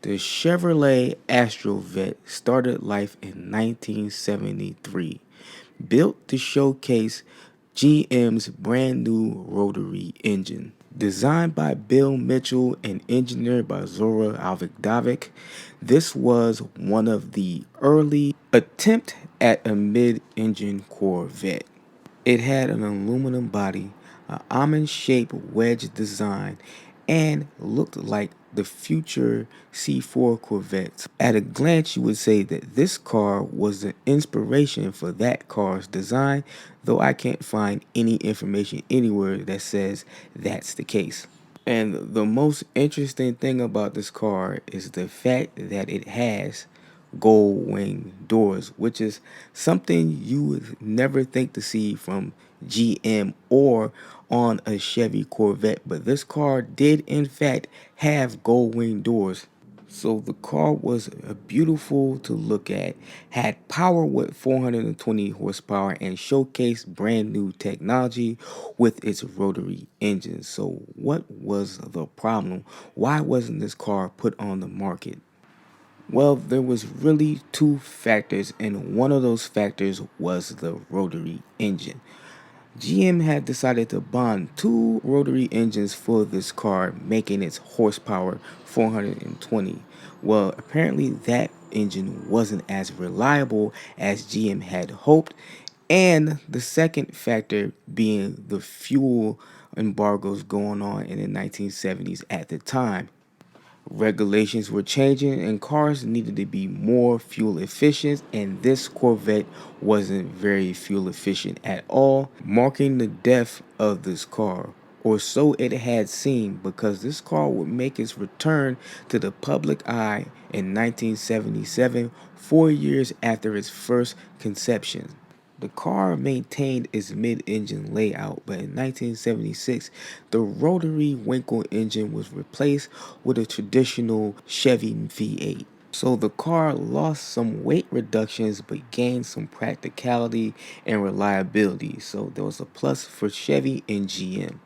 The Chevrolet Aerovette started life in 1973, built to showcase GM's brand new rotary engine. Designed by Bill Mitchell and engineered by Zora Alvik, this was one of the early attempts at a mid-engine Corvette. It had an aluminum body, an almond-shaped wedge design, and looked like the future C4 Corvettes. At a glance, you would say that this car was the inspiration for that car's design, though I can't find any information anywhere that says that's the case. And the most interesting thing about this car is the fact that it has gold wing doors, which is something you would never think to see from GM or on a Chevy Corvette. But this car did, in fact, have gold wing doors. So the car was beautiful to look at, had power with 420 horsepower, and showcased brand new technology with its rotary engine. So what was the problem? Why wasn't this car put on the market? Well, there was really two factors, and one of those factors was the rotary engine. GM had decided to bond two rotary engines for this car, making its horsepower 420. Well, apparently that engine wasn't as reliable as GM had hoped, and the second factor being the fuel embargoes going on in the 1970s at the time. Regulations were changing and cars needed to be more fuel efficient, and this Corvette wasn't very fuel efficient at all, marking the death of this car. Or so it had seemed, because this car would make its return to the public eye in 1977, 4 years after its first conception. The car maintained its mid-engine layout, but in 1976, the rotary Winkle engine was replaced with a traditional Chevy V8. So the car lost some weight reductions but gained some practicality and reliability. So there was a plus for Chevy and GM.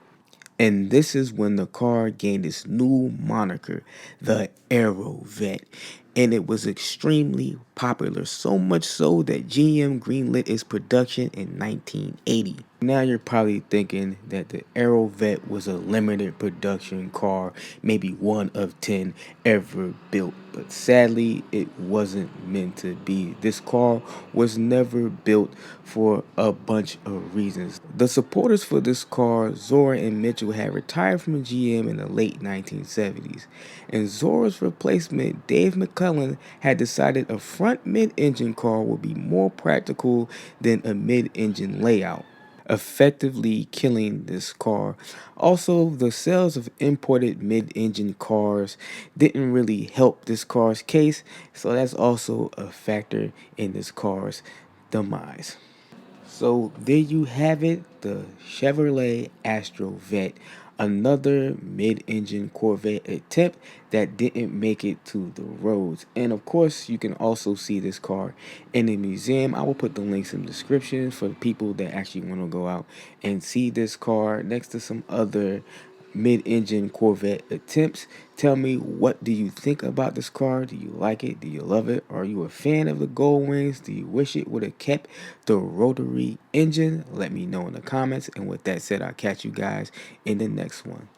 And this is when the car gained its new moniker, the Aerovette. And it was extremely popular, so much so that GM greenlit its production in 1980. Now you're probably thinking that the Aerovette was a limited production car, maybe one of 10 ever built. But sadly, it wasn't meant to be. This car was never built for a bunch of reasons. The supporters for this car, Zora and Mitchell, had retired from GM in the late 1970s. And Zora's replacement, Dave McClellan, had decided a front mid-engine car would be more practical than a mid-engine layout, effectively killing this car. Also, the sales of imported mid-engine cars didn't really help this car's case, so that's also a factor in this car's demise. So there you have it, the Chevrolet Aerovette, another mid-engine Corvette attempt that didn't make it to the roads. And of course, you can also see this car in the museum. I will put the links in the description for the people that actually want to go out and see this car next to some other mid-engine Corvette attempts. Tell me, what do you think about this car? Do you like it? Do you love it? Are you a fan of the gold wings? Do you wish it would have kept the rotary engine? Let me know in the comments. And with that said, I'll catch you guys in the next one.